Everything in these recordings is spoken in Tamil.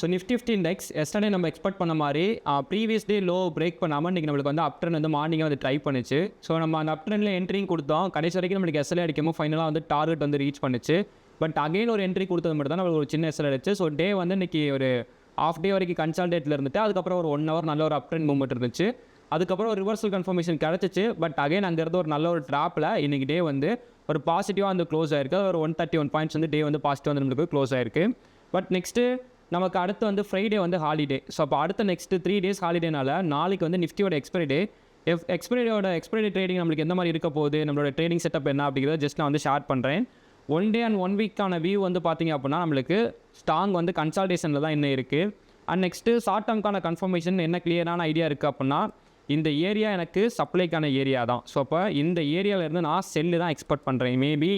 ஸோ நிஃப்டி 50 இண்டெக்ஸ் எஸ்டர்டே நம்ம எக்ஸ்பெக்ட் பண்ண மாதிரி ப்ரீவியஸ் டே லோ பிரேக் பண்ணாமல் இன்றைக்கி நம்மளுக்கு வந்து அப் ட்ரெண்ட் வந்து மார்னிங்காக வந்து ட்ரை பண்ணிச்சு. ஸோ நம்ம அந்த அப் ட்ரெண்டில் என்ட்ரிங் கொடுத்தோம். கடைசி வரைக்கும் நம்மளுக்கு எஸ்எல்ஏ அடிக்கும்போது ஃபைனலாக வந்து டார்கெட் வந்து ரீச் பண்ணிச்சு. பட் அகைன் ஒரு என்ட்ரி கொடுத்தது மட்டும் தான் நம்மளுக்கு ஒரு சின்ன எஸ்எல்ஏ அடிச்சு. ஸோ டே வந்து இன்றைக்கி ஒரு ஆஃப் டே வரைக்கும் கன்சால்டேட்டில் இருந்துட்டு அதுக்கப்புறம் ஒரு 1 hour நல்ல ஒரு அப் ட்ரெண்ட் மூவ்மெண்ட் இருந்துச்சு. அதுக்கப்புறம் ஒரு ரிவர்சல் கன்ஃபர்மேஷன் கிடச்சிச்சு. பட் அகைன் அங்கேருந்து ஒரு நல்ல ஒரு ட்ராப்பில் இன்றைக்கி டே வந்து ஒரு பாசிட்டிவாக வந்து க்ளோஸ் ஆயிருக்கு. ஒரு 131 பாயிண்ட்ஸ் வந்து டே வந்து பாசிட்டிவாக வந்து நம்மளுக்கு க்ளோஸ் ஆயிருக்கு. பட் நெக்ஸ்ட்டு நமக்கு அடுத்து வந்து ஃப்ரைடே வந்து ஹாலிடே. ஸோ அப்போ அடுத்த நெக்ஸ்ட்டு 3 days ஹாலிடேனால நாளைக்கு வந்து நிஃப்டியோட எக்ஸ்பைரி டே. எக்ஸ்பைரி ட்ரேடிங் நம்மளுக்கு எந்த மாதிரி இருக்க போகுது, நம்மளோட ட்ரேடிங் செட்டப் என்ன அப்படிங்கிறத ஜஸ்ட் நான் வந்து ஷேர் பண்ணுறேன். 1 day and 1 week-ஆன வியூ வந்து பார்த்திங்க அப்படின்னா நம்மளுக்கு ஸ்ட்ராங் வந்து கன்சால்டேஷனில் தான் இன்னும் இருக்குது. அண்ட் நெக்ஸ்ட்டு ஷார்ட் டேர்ம்க்கான கன்ஃபர்மேஷன் என்ன கிளியரான ஐடியா இருக்குது அப்படின்னா இந்த ஏரியா எனக்கு சப்ளைக்கான ஏரியா தான். ஸோ அப்போ இந்த ஏரியாவிலேருந்து நான் செல்லு தான் எக்ஸ்பெக்ட் பண்ணுறேன். மேபி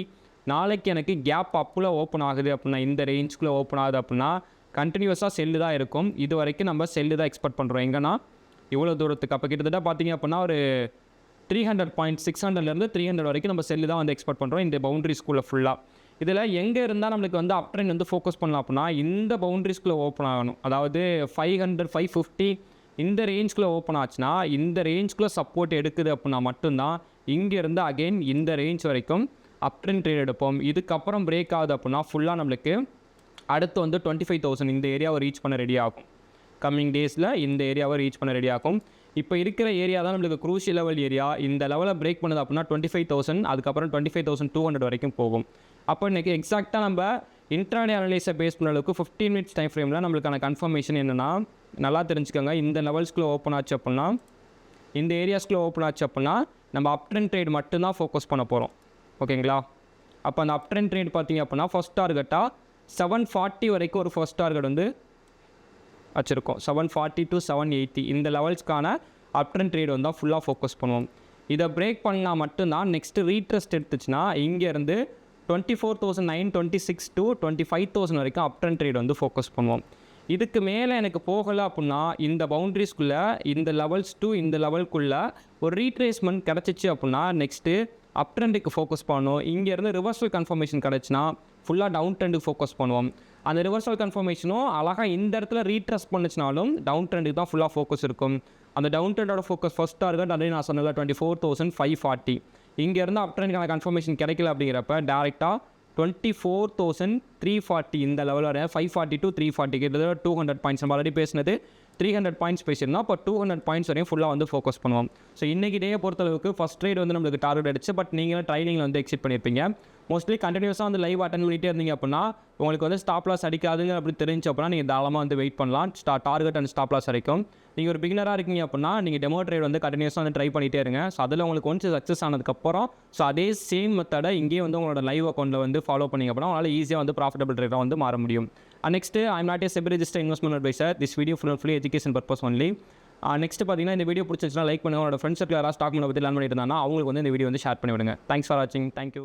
நாளைக்கு எனக்கு கேப் அப்பில் ஓப்பன் ஆகுது அப்படின்னா, இந்த ரேஞ்சுக்குள்ளே ஓப்பன் ஆகுது அப்படின்னா கண்டினியூஸாக செல்லு தான் இருக்கும். இது வரைக்கும் நம்ம செல்லு தான் எக்ஸ்பெக்ட் பண்ணுறோம். எங்கன்னா இவ்வளோ தூரத்துக்கு அப்போ கிட்டத்தட்ட பார்த்திங்க அப்படின்னா ஒரு 300 பாயிண்ட்ஸ் 600லேருந்து 300 வரைக்கும் நம்ம செல்லு தான் வந்து எக்ஸ்பெக்ட் பண்ணுறோம் இந்த பவுண்டரி ஸ்கூலில் ஃபுல்லாக. இதில் எங்கே இருந்தால் நம்மளுக்கு வந்து அப் ட்ரெண்ட் வந்து ஃபோக்கஸ் பண்ணலாம் அப்படின்னா இந்த பவுண்டரி ஸ்கூலில் ஓப்பன் ஆகணும். அதாவது 500 550 இந்த ரேஞ்சுக்குள்ளே ஓப்பன் ஆச்சுன்னா, இந்த ரேஞ்சுக்குள்ளே சப்போர்ட் எடுக்குது அப்படின்னா மட்டும்தான் இங்கேருந்து அகெயின் இந்த ரேஞ்ச் வரைக்கும் அப் ட்ரெண்ட் ட்ரேட் எடுப்போம். இதுக்கப்புறம் பிரேக் ஆகுது அப்படின்னா ஃபுல்லாக நம்மளுக்கு அடுத்து வந்து 25,000 இந்த ஏரியாவை ரீச் பண்ண ரெடி ஆகும். கம்மிங் டேஸில் இந்த ஏரியாவை ரீச் பண்ண ரெடி ஆகும். இப்போ இருக்கிற ஏரியா தான் நம்மளுக்கு க்ரூஷியல் லெவல் ஏரியா. இந்த லெவலில் பிரேக் பண்ணுது அப்படின்னா 25,000, அதுக்கப்புறம் 25,200 வரைக்கும் போகும். அப்போ இன்றைக்கி எக்ஸாக்டாக நம்ம இன்ட்ராடே அனலைஸை பேஸ் பண்ண அளவுக்கு 15 minutes டைம் ஃப்ரேமில் நம்மளுக்கான கன்ஃபர்மேஷன் என்னென்னா நல்லா தெரிஞ்சுக்கோங்க. இந்த லெவல்ஸ்குள்ளே ஓப்பன் ஆச்சு அப்படின்னா, இந்த ஏரியாஸ்குள்ளே ஓப்பன் ஆச்சு அப்படின்னா நம்ம அப் ட்ரெண்ட் ட்ரேட் மட்டும்தான் ஃபோக்கஸ் பண்ண போகிறோம். ஓகேங்களா? அப்போ அந்த அப் ட்ரெண்ட் ட்ரேட் பார்த்திங்க அப்படின்னா ஃபஸ்ட் டார்கெட்டாக 740 வரைக்கும் ஒரு ஃபர்ஸ்ட் டார்கெட் வந்து வச்சுருக்கோம். 740 to 780 இந்த லெவல்ஸ்க்கான அப் ட்ரெண்ட் ட்ரேட் வந்து தான் ஃபுல்லாக ஃபோக்கஸ் பண்ணுவோம். இதை பிரேக் பண்ணால் மட்டும்தான் நெக்ஸ்ட்டு ரீட்ரெஸ்ட் எடுத்துச்சுன்னா இங்கேருந்து 24,926 to 25,000 வரைக்கும் அப் ட்ரெண்ட் ட்ரேட் வந்து ஃபோக்கஸ் பண்ணுவோம். இதுக்கு மேலே எனக்கு போகலை அப்படின்னா இந்த பவுண்ட்ரிஸ்குள்ளே இந்த லெவல்ஸ் டு இந்த லெவலுக்குள்ளே ஒரு ரீட்ரேஸ்மெண்ட் கிடச்சிச்சு அப்படின்னா நெக்ஸ்ட்டு அப் ட்ரெண்டுக்கு ஃபோக்கஸ் பண்ணுவோம். இங்கேருந்து ரிவர்சல் கன்ஃபர்மேஷன் கிடச்சின்னா ஃபுல்லாக டவுன் ட்ரெண்டுக்கு ஃபோக்கஸ் பண்ணுவோம். அந்த ரிவர்சல் கன்ஃபர்மேஷனும் அழகாக இந்த இடத்துல ரீட்ரெஸ்ட் பண்ணிச்சுனாலும் டவுன் ட்ரெண்டுக்கு தான் ஃபுல்லாக ஃபோக்கஸ் இருக்கும். அந்த டவுன் ட்ரெண்டோட ஃபோக்கஸ் ஃபஸ்ட் டார்கெட் அதே நான் சொன்னதில்ல 24,540. இங்கேருந்து அப் ட்ரெண்டுக்கான கன்ஃபர்மேஷன் கிடைக்கல அப்படிங்கிறப்ப டேரெக்டாக 24,340 இந்த லெவல் வர 540 to 340 கிட்டத்தட்ட 200 பாயிண்ட்ஸ். நம்ம ஆல்ரெடி பேசினது 300 பாயிண்ட்ஸ் பேசியிருந்தோம். அப்போ 200 பாயிண்ட்ஸ் வரையும் ஃபுல்லாக வந்து ஃபோக்கஸ் பண்ணுவோம். ஸோ இன்றைக்கி டே பொறுத்தளவுக்கு ஃபஸ்ட் ட்ரேட் வந்து நம்மளுக்கு டார்கெட் அடிச்சு. பட் நீங்களும் ட்ரைனிங்கில் வந்து எக்ஸிட் பண்ணியிருப்பீங்க. மோஸ்ட்லி கண்டினியூஸாக வந்து லைவ் அட்டன் பண்ணிகிட்டே இருந்தீங்க அப்படின்னா உங்களுக்கு வந்து ஸ்டாப் லாஸ் அடிக்காதுங்க அப்படி தெரிஞ்சு அப்படின்னா நீங்கள் தாராளமாக வந்து வெயிட் பண்ணலாம் டார்கெட் அண்ட் ஸ்டாப் லாஸ் வரைக்கும். நீங்கள் ஒரு பிகினராக இருக்கீங்க அப்படின்னா நீங்கள் டெமோ ட்ரேட் வந்து கண்டினியூஸாக வந்து ட்ரை பண்ணிகிட்டே இருங்க. ஸோ அதில் உங்களுக்கு ஒன்ஸ் சக்ஸஸ் ஆனதுக்கப்புறம் ஸோ அதே சேம் மெத்தடை இங்கேயே வந்து உங்களோட லைவ் அக்கௌண்ட்டில் வந்து ஃபாலோ பண்ணிங்க அப்படின்னா உங்களால் ஈஸியாக வந்து ப்ராஃபிட்டபிள் ட்ரேடாக வந்து மாற முடியும். Next I'm not a SEBI registered investment advisor. This video fully education purpose only. Next பார்த்தீங்கன்னா இந்த வீடியோ பிடிச்சிருந்துச்சுன்னா லைக் பண்ணுங்கள். உங்களோட ஃப்ரெண்ட்ஸ் சர்க்கிள் யாராவது ஸ்டாக் மார்க்கெட் பற்றி லேர்ன் பண்ணிட்டு இருந்தாங்கன்னா அவங்களுக்கு வந்து இந்த வீடியோ வந்து ஷேர் பண்ணி விடுங்க. தேங்க்ஸ் ஃபார் வாட்சிங். தேங்க்யூ.